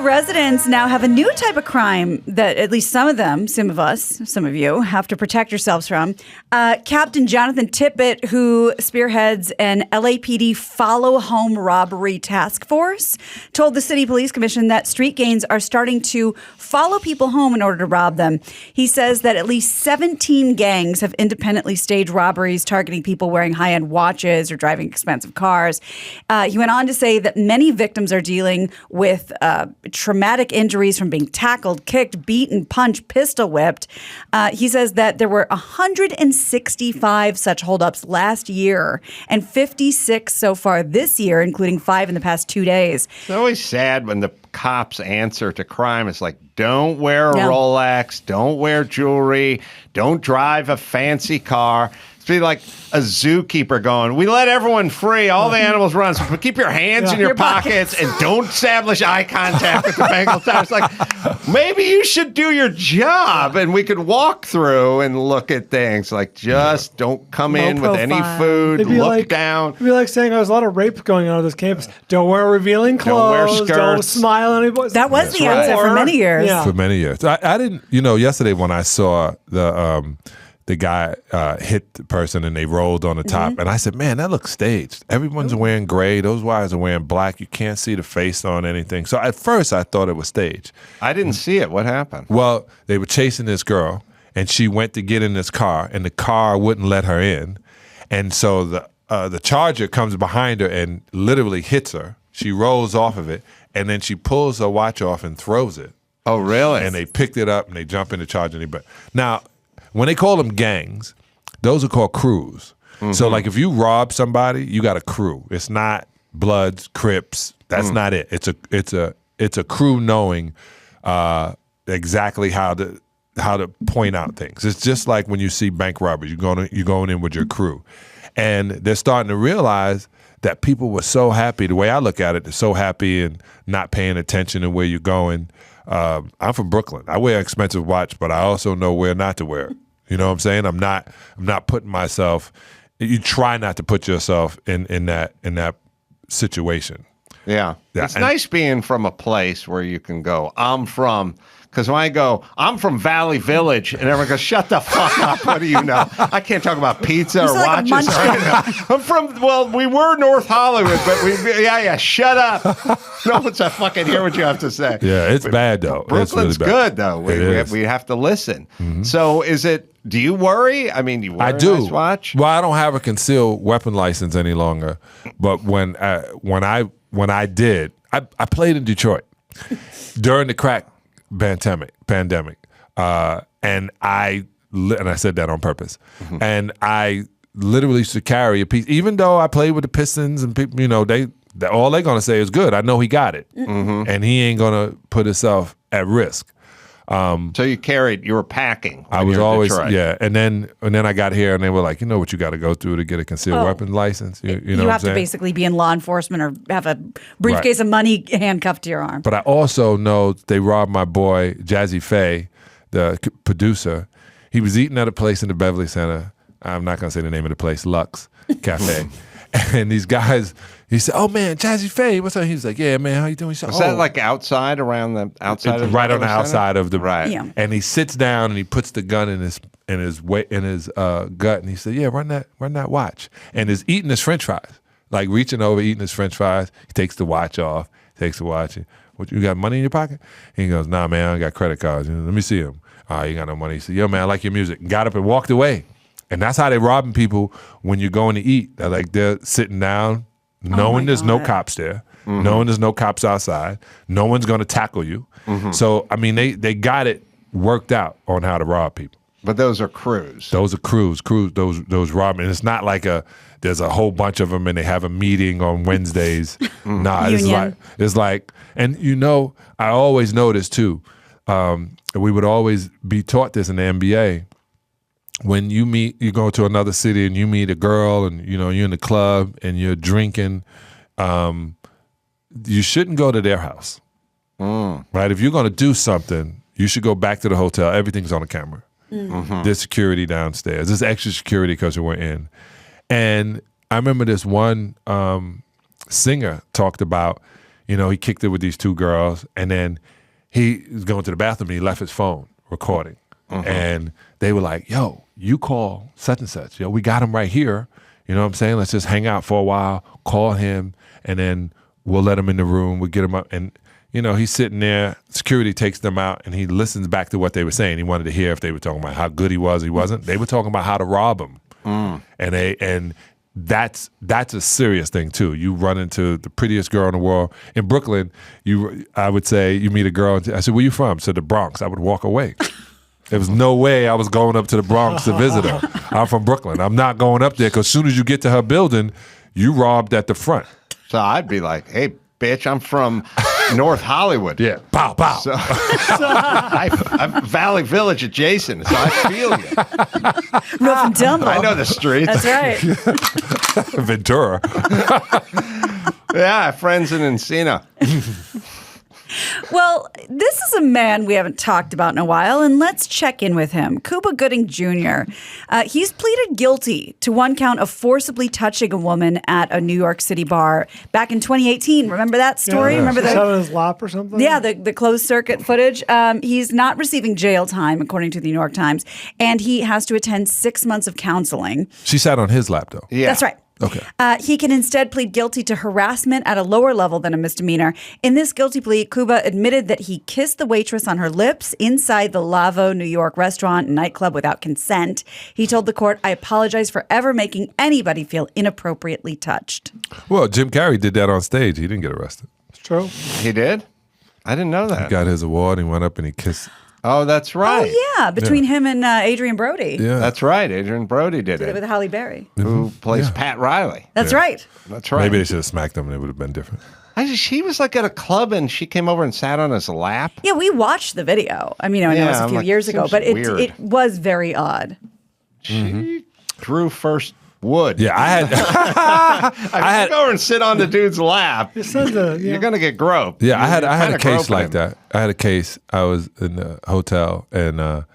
residents now have a new type of crime that at least some of you, have to protect yourselves from. Captain Jonathan Tippett, who spearheads an LAPD follow-home robbery task force, told the City Police Commission that street gangs are starting to follow people home in order to rob them. He says that at least 17 gangs have independently staged robberies targeting people wearing high-end watches or driving expensive cars. He went on to say that many victims are dealing with traumatic injuries from being tackled, kicked, beaten, punched, pistol whipped. He says that there were 165 such holdups last year and 56 so far this year, including 5 in the past 2 days. It's always sad when the cops' answer to crime is like, don't wear a Rolex, don't wear jewelry, don't drive a fancy car. It's be like a zookeeper going, we let everyone free, all the animals run, so keep your hands in your pockets and don't establish eye contact with the Bengal tower. It's like, maybe you should do your job and we could walk through and look at things. Like, just don't come in with any food, look down. It'd be like saying there's a lot of rape going on at this campus. Don't wear revealing clothes, don't wear skirts, don't smile at anybody. That was the answer for many years. Yeah. For many years. I didn't, yesterday when I saw the guy hit the person and they rolled on the top. And I said, man, that looks staged. Everyone's wearing gray. Those wires are wearing black. You can't see the face on anything. So at first I thought it was staged. I didn't see it. What happened? Well, they were chasing this girl and she went to get in this car and the car wouldn't let her in. And so the Charger comes behind her and literally hits her. She rolls off of it and then she pulls her watch off and throws it. Oh, really? And they picked it up and they jump in the Charger. Now, when they call them gangs, those are called crews. So, like, if you rob somebody, you got a crew. It's not Bloods, Crips. That's not it. It's a crew knowing exactly how to point out things. It's just like when you see bank robbers. You're going in with your crew, and they're starting to realize that people were so happy. The way I look at it, they're so happy and not paying attention to where you're going. I'm from Brooklyn. I wear an expensive watch, but I also know where not to wear it. You know what I'm saying? I'm not putting myself. You try not to put yourself in that situation. Yeah. It's nice being from a place where you can go, because when I go, I'm from Valley Village, and everyone goes, shut the fuck up. What do you know? I can't talk about pizza or watches. I'm from, we were North Hollywood, but shut up. No one's to fucking hear what you have to say. Yeah, it's bad, though. Brooklyn's really bad. good, though. We have to listen. So do you worry? I mean, you wear I do. a nice watch? Well, I don't have a concealed weapon license any longer, but when I did, I played in Detroit during the crack pandemic, and I said that on purpose, and I literally used to carry a piece, even though I played with the Pistons and people, all they're gonna say is good. I know he got it, and he ain't gonna put himself at risk. So you were packing. I was always, and then I got here and they were like, you know what you got to go through to get a concealed weapon license. You have to basically be in law enforcement or have a briefcase of money handcuffed to your arm. But I also know they robbed my boy Jazzy Faye, the producer. He was eating at a place in the Beverly Center. I'm not gonna say the name of the place, Lux Cafe. And these guys, he said, "Oh man, Jazzy Faye, what's up?" He was like, "Yeah, man, how you doing?" He said, Was that like outside of the right on the outside of the right? Yeah. And he sits down and he puts the gun in his gut, and he said, "Yeah, run that watch." And is eating his French fries, like reaching over eating his French fries. He takes the watch off, What, you got money in your pocket? And he goes, "Nah, man, I got credit cards." Let me see him. You got no money? He said, "Yo, man, I like your music." And got up and walked away. And that's how they robbing people when you're going to eat. They're sitting down, knowing there's no cops there, knowing there's no cops outside, no one's going to tackle you. So, I mean, they got it worked out on how to rob people. But those are crews. Those are crews. Those robbing. It's not like there's a whole bunch of them and they have a meeting on Wednesdays. Nah, it's like, and I always noticed too. We would always be taught this in the NBA. When you go to another city and you meet a girl and you're in the club and you're drinking, you shouldn't go to their house, right? If you're going to do something, you should go back to the hotel. Everything's on the camera. There's security downstairs. There's extra security because we're in. And I remember this one singer talked about, he kicked it with these two girls, and then he was going to the bathroom and he left his phone recording. And they were like, yo, you call such and such. Yo, we got him right here. You know what I'm saying? Let's just hang out for a while, call him, and then we'll let him in the room. We'll get him up. And, he's sitting there. Security takes them out, and he listens back to what they were saying. He wanted to hear if they were talking about how good he was or he wasn't. They were talking about how to rob him. And that's a serious thing, too. You run into the prettiest girl in the world. In Brooklyn, I would say you meet a girl. And I said, where you from? I said, the Bronx. I would walk away. There was no way I was going up to the Bronx to visit her. I'm from Brooklyn. I'm not going up there because as soon as you get to her building, you robbed at the front. So I'd be like, hey, bitch, I'm from North Hollywood. Yeah. Pow, pow. So I'm Valley Village adjacent, so I feel you. Rough and tumble. I know the streets. That's right. Ventura. Yeah, I have friends in Encino. Well, this is a man we haven't talked about in a while, and let's check in with him. Cuba Gooding Jr. He's pleaded guilty to one count of forcibly touching a woman at a New York City bar back in 2018. Remember that story? Remember that? On his lap or something? Yeah, the closed circuit footage. He's not receiving jail time, according to the New York Times, and he has to attend 6 months of counseling. She sat on his lap, though. Yeah. That's right. Okay. He can instead plead guilty to harassment at a lower level than a misdemeanor. In this guilty plea, Cuba admitted that he kissed the waitress on her lips inside the Lavo New York restaurant and nightclub without consent. He told the court, I apologize for ever making anybody feel inappropriately touched. Well, Jim Carrey did that on stage. He didn't get arrested. It's true. He did? I didn't know that. He got his award. He went up and he kissed. Oh, that's right. Oh, yeah, between him and Adrian Brody. Yeah. That's right. Adrian Brody did Did it with it. Halle Berry. Who plays Pat Riley. That's right. That's right. Maybe they should have smacked him and it would have been different. She was like at a club and she came over and sat on his lap. Yeah, we watched the video. I mean, I know it was a I'm few like, years ago, seems but weird. it was very odd. She drew first wood. Yeah, I had Go over and sit on the dude's lap. You're going to get groped. Yeah, I had Kinda a case groping like him. that. I had a case. I was in the hotel in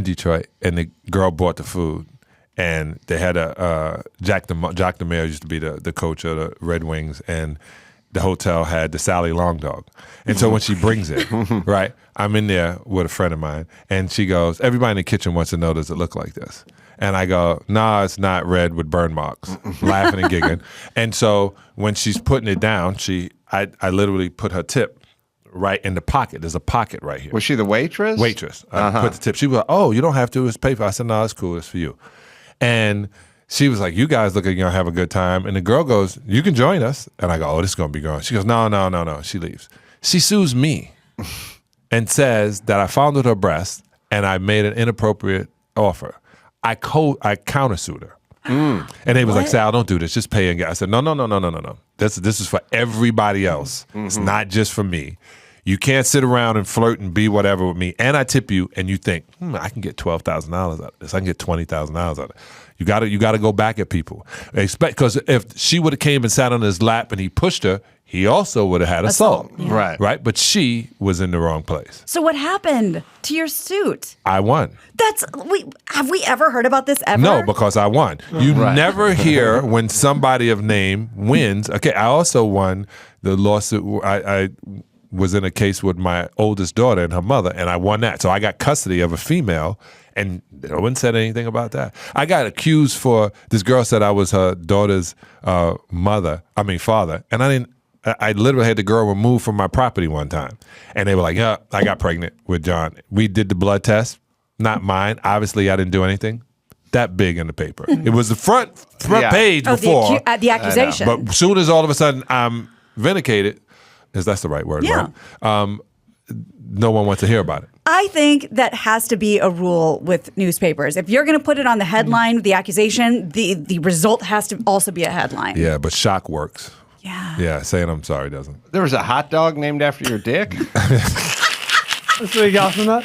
Detroit, and the girl brought the food, and they had Jack the Mayor used to be the coach of the Red Wings, and the hotel had the Sally Long Dog. And so when she brings it, right, I'm in there with a friend of mine, and she goes, everybody in the kitchen wants to know, does it look like this? And I go, nah, it's not red with burn marks, laughing and giggling. And so when she's putting it down, I literally put her tip right in the pocket. There's a pocket right here. Was she the waitress? Waitress. I put the tip. She was like, oh, you don't have to. It's paper. I said, no, it's cool. It's for you. And she was like, you guys look like you're going to have a good time. And the girl goes, you can join us. And I go, oh, this is going to be going. She goes, no. She leaves. She sues me and says that I fondled her breast and I made an inappropriate offer. I countersued her. And they was like, Sal, don't do this. Just pay and get. I said, no. This is for everybody else. It's not just for me. You can't sit around and flirt and be whatever with me. And I tip you, and you think, I can get $12,000 out of this. I can get $20,000 out of it. You got to go back at people. Because if she would have came and sat on his lap and he pushed her, he also would have had assault. Yeah. Right. But she was in the wrong place. So what happened to your suit? I won. Have we ever heard about this ever? No, because I won. You never hear when somebody of name wins. Okay, I also won the lawsuit. I was in a case with my oldest daughter and her mother, and I won that. So I got custody of a female, and no one said anything about that. I got accused for, this girl said I was her daughter's father, and I literally had the girl removed from my property one time. And they were like, yeah, I got pregnant with John. We did the blood test, not mine. Obviously, I didn't do anything. That big in the paper. It was the front page before. The accusation. But as soon as all of a sudden I'm vindicated, is that's the right word, Yeah. right? No one wants to hear about it. I think that has to be a rule with newspapers. If you're going to put it on the headline, the accusation, the result has to also be a headline. Yeah, but shock works. Yeah. Yeah, saying I'm sorry doesn't. There was a hot dog named after your dick? That's what you got from that?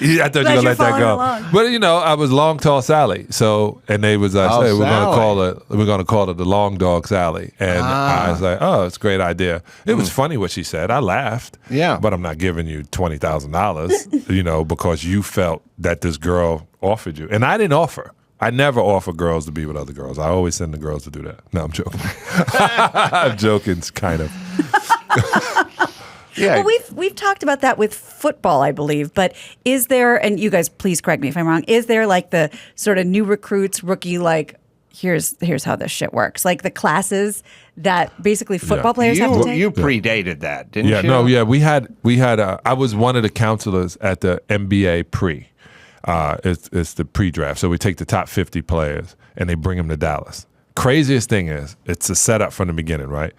Yeah, I thought you were Glad gonna you're let that following go. along. But I was Long Tall Sally. So, and they was like, hey, we're gonna call it the Long Dog Sally. And I was like, oh, it's a great idea. It was funny what she said. I laughed. Yeah. But I'm not giving you $20,000, because you felt that this girl offered you, and I didn't offer. I never offer girls to be with other girls. I always send the girls to do that. No, I'm joking. I'm joking, kind of. Yeah. Well, we've talked about that with football, I believe. But is there, and you guys please correct me if I'm wrong, is there like the sort of new recruits, rookie, like here's how this shit works, like the classes that basically football players have to take? You predated that, didn't you? Yeah, we had. I was one of the counselors at the NBA pre. It's the pre-draft. So we take the top 50 players and they bring them to Dallas. Craziest thing is it's a setup from the beginning, right?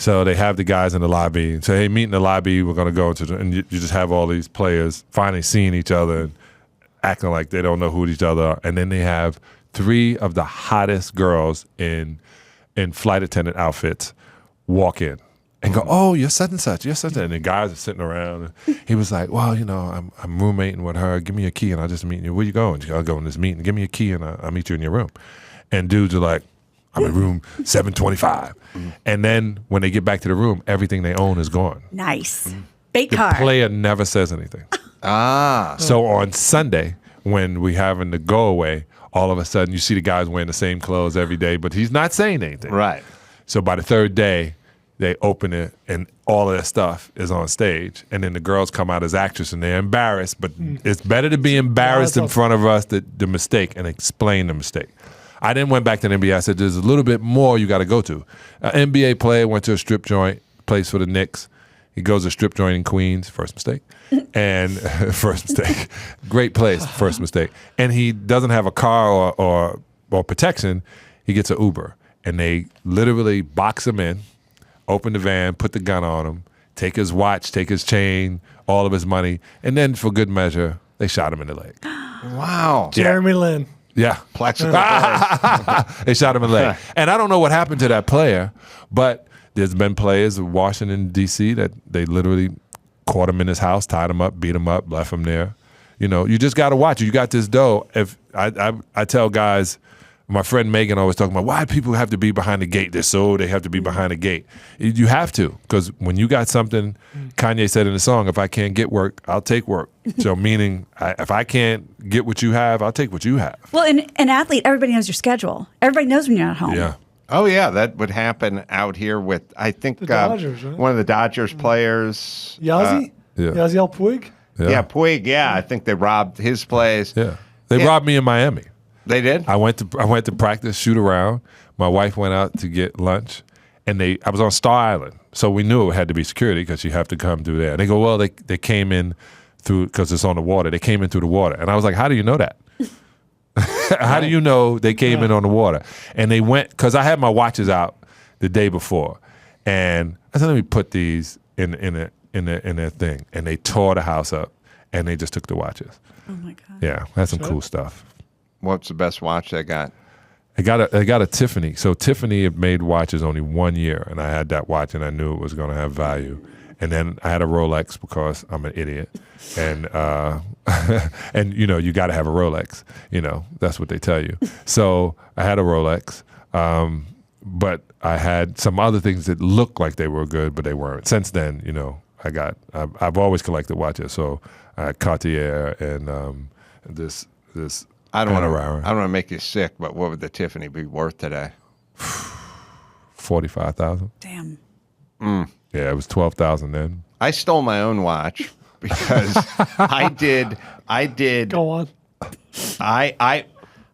So they have the guys in the lobby and say, hey, meet in the lobby. We're going to go into and you just have all these players finally seeing each other and acting like they don't know who each other are. And then they have 3 of the hottest girls in flight attendant outfits walk in and go, oh, you're such and such, you're such and such. And the guys are sitting around. And he was like, well, I'm roommating with her. Give me a key and I'll just meet you. Where you going? I'll go in this meeting. Give me a key and I'll meet you in your room. And dudes are like, I'm in room 725. And then when they get back to the room, everything they own is gone. Nice. Bait The car. player never says anything. So on Sunday, when we having the go away, all of a sudden you see the guys wearing the same clothes every day, but he's not saying anything. Right. So by the 3rd day, they open it and all of their stuff is on stage. And then the girls come out as actresses and they're embarrassed, but it's better to be embarrassed in front of us, the mistake, and explain the mistake. I then went back to the NBA. I said, there's a little bit more you got to go to. An NBA player went to a strip joint, plays for the Knicks. He goes to a strip joint in Queens, first mistake. And first mistake. Great place, first mistake. And he doesn't have a car or protection. He gets an Uber. And they literally box him in, open the van, put the gun on him, take his watch, take his chain, all of his money. And then for good measure, they shot him in the leg. Wow. Jeremy Lin. Yeah. Plexiglass. They shot him in the leg. And I don't know what happened to that player, but there's been players in Washington, D.C. that they literally caught him in his house, tied him up, beat him up, left him there. You just got to watch it. You got this dough. If I tell guys, my friend Megan always talking about why people have to be behind the gate. They have to be behind the gate. You have to, because when you got something, Kanye said in the song, if I can't get work, I'll take work. So meaning, if I can't get what you have, I'll take what you have. Well, an athlete, everybody knows your schedule. Everybody knows when you're not home. Yeah. Oh, yeah, that would happen out here with, I think, The Dodgers, right? one of the Dodgers players. Yazzie? Yeah. Yazzie Puig? Yeah, Puig, yeah. I think they robbed his place. Yeah. They robbed me in Miami. They did? I went to practice, shoot around. My wife went out to get lunch, and I was on Star Island, so we knew it had to be security because you have to come through there. And they go, well, they came in through because it's on the water. They came in through the water, and I was like, how do you know that? How do you know they came in on the water? And they went because I had my watches out the day before, and I said, let me put these in their thing, and they tore the house up, and they just took the watches. Oh my God. Yeah, that's some cool stuff. What's the best watch they got? I got a Tiffany. So Tiffany had made watches only 1 year, and I had that watch, and I knew it was going to have value. And then I had a Rolex because I'm an idiot, and and you got to have a Rolex. That's what they tell you. So I had a Rolex, but I had some other things that looked like they were good, but they weren't. Since then, I've always collected watches. So I had Cartier and this. I don't want to make you sick, but what would the Tiffany be worth today? $45,000. Damn. Yeah, it was $12,000 then. I stole my own watch because I did. Go on. I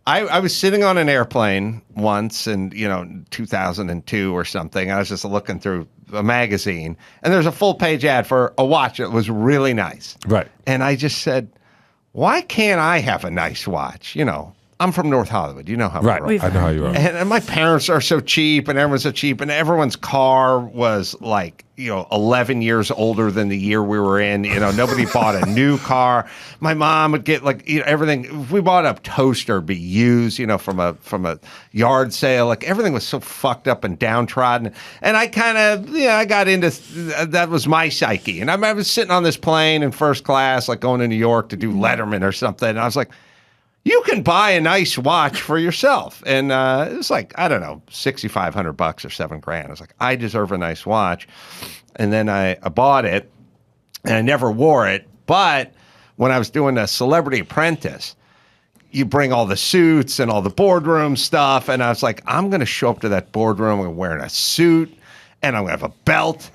was sitting on an airplane once in 2002 or something. I was just looking through a magazine, and there's a full page ad for a watch that was really nice. Right. And I just said, why can't I have a nice watch? I'm from North Hollywood. You know how Right. I I know how you are. And my parents are so cheap, and everyone's so cheap, and everyone's car was like, 11 years older than the year we were in. Nobody bought a new car. My mom would get everything. If we bought a toaster, it'd be used, from a yard sale. Like everything was so fucked up and downtrodden. And I kind of, I got into that was my psyche. And I was sitting on this plane in first class, like going to New York to do Letterman or something. And I was like, you can buy a nice watch for yourself. And it was like, I don't know, $6,500 or $7,000. I was like, I deserve a nice watch. And then I bought it, and I never wore it. But when I was doing a Celebrity Apprentice, you bring all the suits and all the boardroom stuff. And I was like, I'm going to show up to that boardroom and wearing a suit and I'm gonna have a belt,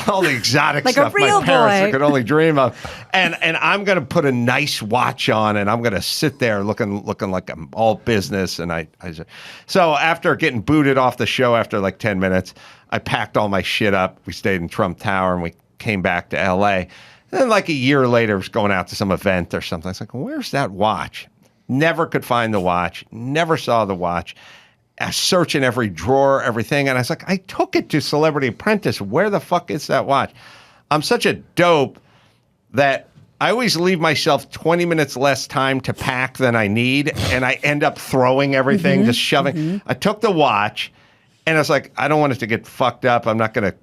all the exotic Like a stuff real my parents boy. could only dream of, and I'm gonna put a nice watch on, and I'm gonna sit there looking like I'm all business. And so after getting booted off the show after like 10 minutes, I packed all my shit up. We stayed in Trump Tower, and we came back to L.A. And then like a year later, I was going out to some event or something. I was like, where's that watch? Never could find the watch. Never saw the watch. I was searching every drawer, everything. And I was like, I took it to Celebrity Apprentice. Where the fuck is that watch? I'm such a dope that I always leave myself 20 minutes less time to pack than I need. And I end up throwing everything, just shoving. I took the watch and I was like, I don't want it to get fucked up. I'm not going to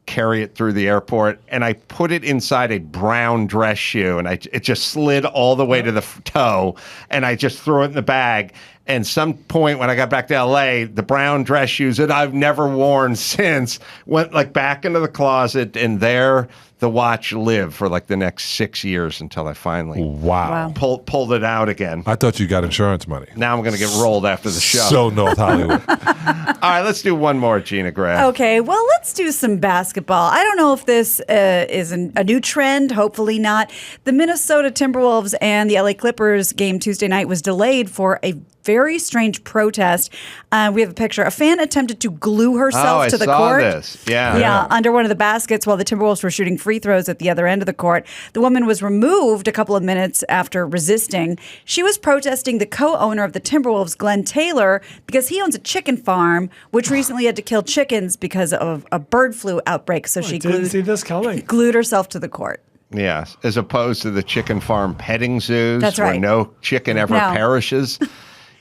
carry it through the airport, and I put it inside a brown dress shoe, and it just slid all the way to the toe, and I just threw it in the bag. And some point when I got back to L.A., the brown dress shoes that I've never worn since went like back into the closet, and there the watch lived for like the next 6 years until I finally Wow. pulled it out again. I thought you got insurance money. Now I'm going to get rolled after the show. So North Hollywood. All right, let's do one more, Gina Graf. Okay, well, let's do some basketball. I don't know if this is a new trend. Hopefully not. The Minnesota Timberwolves and the LA Clippers game Tuesday night was delayed for a very strange protest. We have a picture. A fan attempted to glue herself to the court. I saw this. Yeah. Yeah, under one of the baskets while the Timberwolves were shooting free throws at the other end of the court. The woman was removed a couple of minutes after resisting. She was protesting the co-owner of the Timberwolves, Glenn Taylor, because he owns a chicken farm, which recently had to kill chickens because of a bird flu outbreak. So she Didn't see this coming. glued herself to the court. Yes, as opposed to the chicken farm petting zoos That's where right. no chicken ever No. perishes.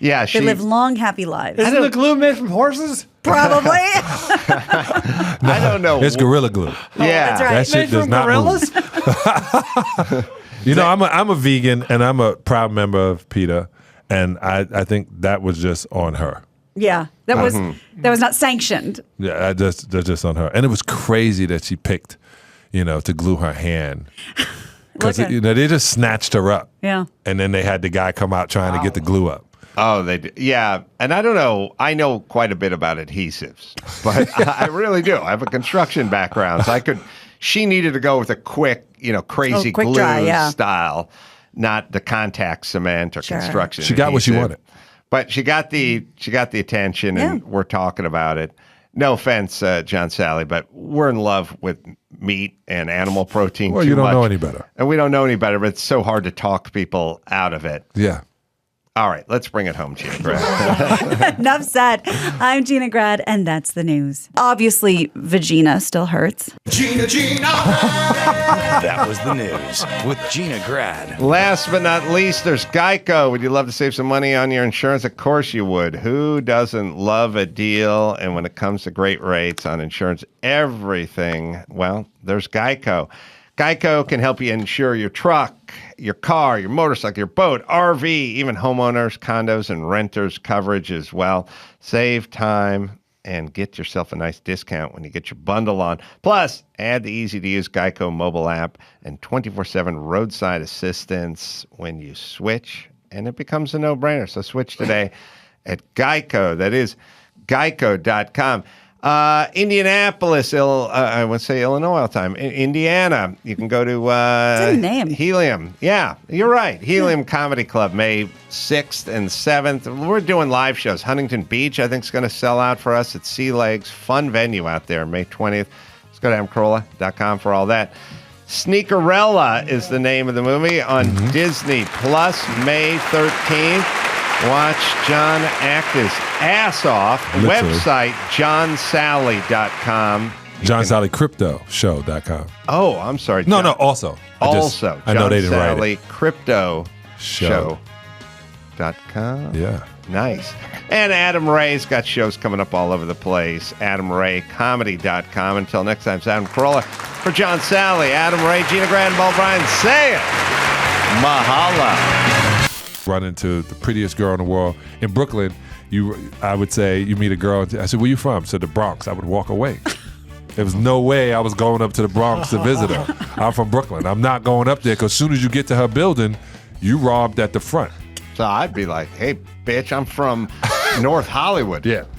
Yeah, They live long, happy lives. Isn't the glue made from horses? Probably. I don't know. It's Gorilla Glue. Yeah, that's right. That shit Made does from not gorillas? move. You know, I'm a vegan and I'm a proud member of PETA, and I think that was just on her. Yeah, that was not sanctioned. Yeah, that's just on her. And it was crazy that she picked, to glue her hand. Because Look at- they just snatched her up. Yeah. And then they had the guy come out trying to get the glue up. Oh, they do. Yeah, and I don't know. I know quite a bit about adhesives, but I really do. I have a construction background, so she needed to go with a quick, crazy quick glue dry, yeah. style, not the contact cement or Sure. construction. She got what she adhesive. wanted. But she got the attention, and Yeah. we're talking about it. No offense, John Sally, but we're in love with meat and animal protein. Well, too you don't much. know any better. And we don't know any better, but it's so hard to talk people out of it. Yeah. All right, let's bring it home, Gina Graf. Enough said. I'm Gina Grad, and that's the news. Obviously, vagina still hurts. That was the news with Gina Grad. Last but not least, there's Geico. Would you love to save some money on your insurance? Of course you would. Who doesn't love a deal? And when it comes to great rates on insurance, everything, well, there's Geico. Geico can help you insure your truck, your car, your motorcycle, your boat, RV, even homeowners, condos, and renters coverage as well. Save time and get yourself a nice discount when you get your bundle on. Plus, add the easy-to-use Geico mobile app and 24/7 roadside assistance when you switch, and it becomes a no-brainer. So switch today at Geico. That is geico.com. Indianapolis, I would say Illinois all the time. Indiana, you can go to It's in the name. Helium. Yeah, you're right. Helium Comedy Club, May 6th and 7th. We're doing live shows. Huntington Beach, I think, is going to sell out for us at Sea Legs. Fun venue out there, May 20th. Let's go to Carolla.com for all that. Sneakerella is the name of the movie on Disney Plus, May 13th. Watch John act his ass off. Literally. Website, johnsally.com. JohnSallyCryptoShow.com. Oh, I'm sorry. No, John. also. I know they didn't write it. CryptoShow.com. Yeah. Nice. And Adam Ray's got shows coming up all over the place. AdamRayComedy.com. Until next time, it's Adam Carolla. For John Sally, Adam Ray, Gina Grant, and Paul Bryan, say it. Mahala. Run into the prettiest girl in the world. In Brooklyn, I would say, you meet a girl. I said, where you from? Said, the Bronx. I would walk away. There was no way I was going up to the Bronx to visit her. I'm from Brooklyn. I'm not going up there because as soon as you get to her building, you robbed at the front. So I'd be like, hey, bitch, I'm from North Hollywood. Yeah.